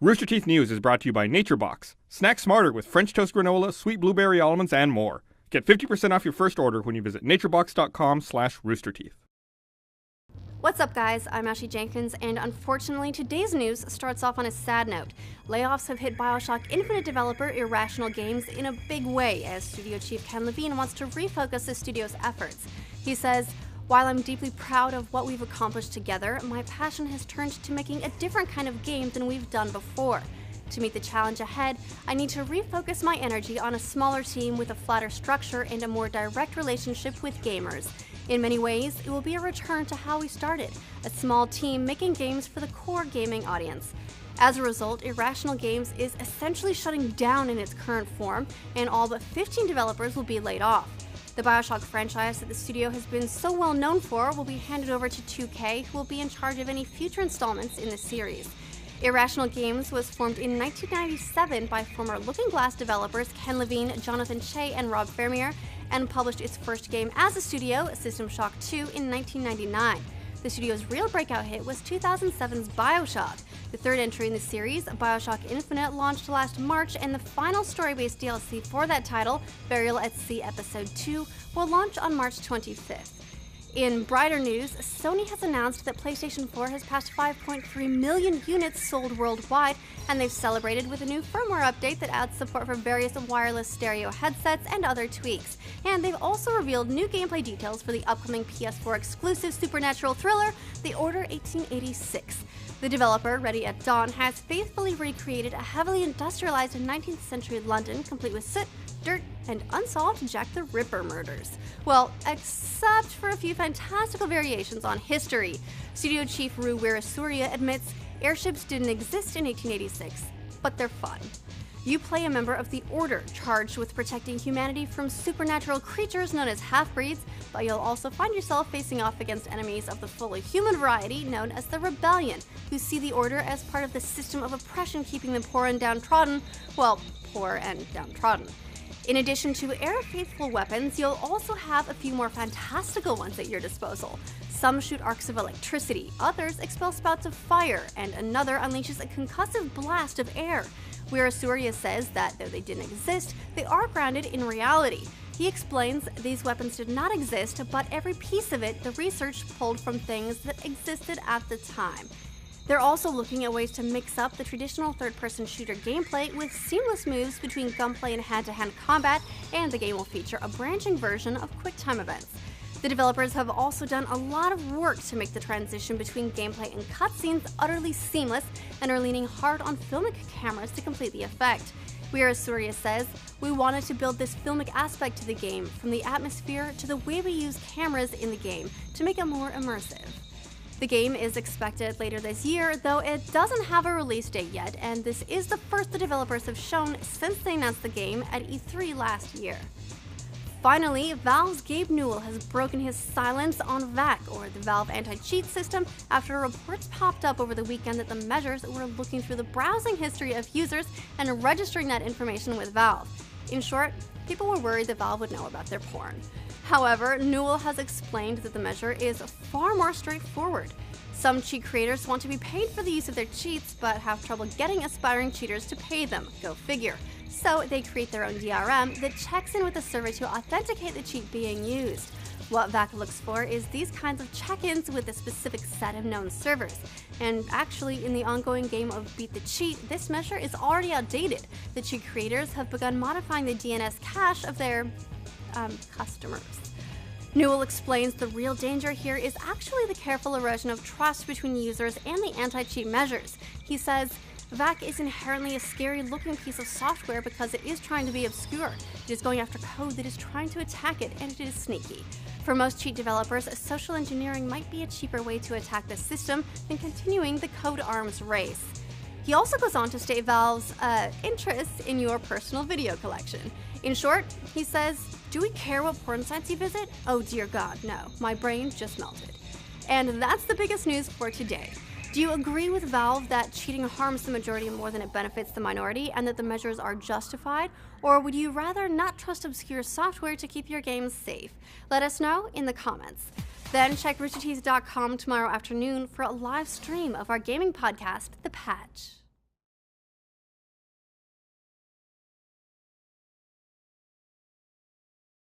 Rooster Teeth News is brought to you by NatureBox. Snack smarter with French toast granola, sweet blueberry almonds, and more. Get 50% off your first order when you visit naturebox.com/roosterteeth. What's up, guys? I'm Ashley Jenkins, and unfortunately, today's news starts off on a sad note. Layoffs have hit BioShock Infinite developer Irrational Games in a big way, as studio chief Ken Levine wants to refocus the studio's efforts. He says, "While I'm deeply proud of what we've accomplished together, my passion has turned to making a different kind of game than we've done before. To meet the challenge ahead, I need to refocus my energy on a smaller team with a flatter structure and a more direct relationship with gamers. In many ways, it will be a return to how we started, a small team making games for the core gaming audience." As a result, Irrational Games is essentially shutting down in its current form, and all but 15 developers will be laid off. The BioShock franchise that the studio has been so well known for will be handed over to 2K, who will be in charge of any future installments in the series. Irrational Games was formed in 1997 by former Looking Glass developers Ken Levine, Jonathan Che, and Rob Vermeer, and published its first game as a studio, System Shock 2, in 1999. The studio's real breakout hit was 2007's BioShock. The third entry in the series, BioShock Infinite, launched last March, and the final story-based DLC for that title, Burial at Sea Episode 2, will launch on March 25th. In brighter news, Sony has announced that PlayStation 4 has passed 5.3 million units sold worldwide, and they've celebrated with a new firmware update that adds support for various wireless stereo headsets and other tweaks. And they've also revealed new gameplay details for the upcoming PS4 exclusive supernatural thriller, The Order 1886. The developer, Ready at Dawn, has faithfully recreated a heavily industrialized 19th century London, complete with soot, dirt, and unsolved Jack the Ripper murders. Well, except for a few fantastical variations on history. Studio chief Ru Wirasuria admits airships didn't exist in 1886, but they're fun. You play a member of the Order, charged with protecting humanity from supernatural creatures known as half-breeds, but you'll also find yourself facing off against enemies of the fully human variety known as the Rebellion, who see the Order as part of the system of oppression keeping the poor and downtrodden, well, poor and downtrodden. In addition to air-faithful weapons, you'll also have a few more fantastical ones at your disposal. Some shoot arcs of electricity, others expel spouts of fire, and another unleashes a concussive blast of air. Wirasuria says that though they didn't exist, they are grounded in reality. He explains these weapons did not exist, but every piece of it, the research pulled from things that existed at the time. They're also looking at ways to mix up the traditional third-person shooter gameplay with seamless moves between gunplay and hand-to-hand combat, and the game will feature a branching version of QuickTime events. The developers have also done a lot of work to make the transition between gameplay and cutscenes utterly seamless, and are leaning hard on filmic cameras to complete the effect. Wirasuria says, "We wanted to build this filmic aspect to the game, from the atmosphere to the way we use cameras in the game, to make it more immersive." The game is expected later this year, though it doesn't have a release date yet, and this is the first the developers have shown since they announced the game at E3 last year. Finally, Valve's Gabe Newell has broken his silence on VAC, or the Valve Anti-Cheat System, after reports popped up over the weekend that the measures were looking through the browsing history of users and registering that information with Valve. In short, people were worried that Valve would know about their porn. However, Newell has explained that the measure is far more straightforward. Some cheat creators want to be paid for the use of their cheats, but have trouble getting aspiring cheaters to pay them, go figure. So they create their own DRM that checks in with the server to authenticate the cheat being used. What VAC looks for is these kinds of check-ins with a specific set of known servers. And actually, in the ongoing game of Beat the Cheat, this measure is already outdated. The cheat creators have begun modifying the DNS cache of their customers. Newell explains the real danger here is actually the careful erosion of trust between users and the anti-cheat measures. He says, "VAC is inherently a scary-looking piece of software because it is trying to be obscure. It is going after code that is trying to attack it, and it is sneaky. For most cheat developers, social engineering might be a cheaper way to attack the system than continuing the code arms race." He also goes on to state Valve's interest in your personal video collection. In short, he says, "Do we care what porn sites you visit? Oh dear God, no. My brain just melted." And that's the biggest news for today. Do you agree with Valve that cheating harms the majority more than it benefits the minority, and that the measures are justified? Or would you rather not trust obscure software to keep your games safe? Let us know in the comments. Then check roosterteeth.com tomorrow afternoon for a live stream of our gaming podcast, The Patch.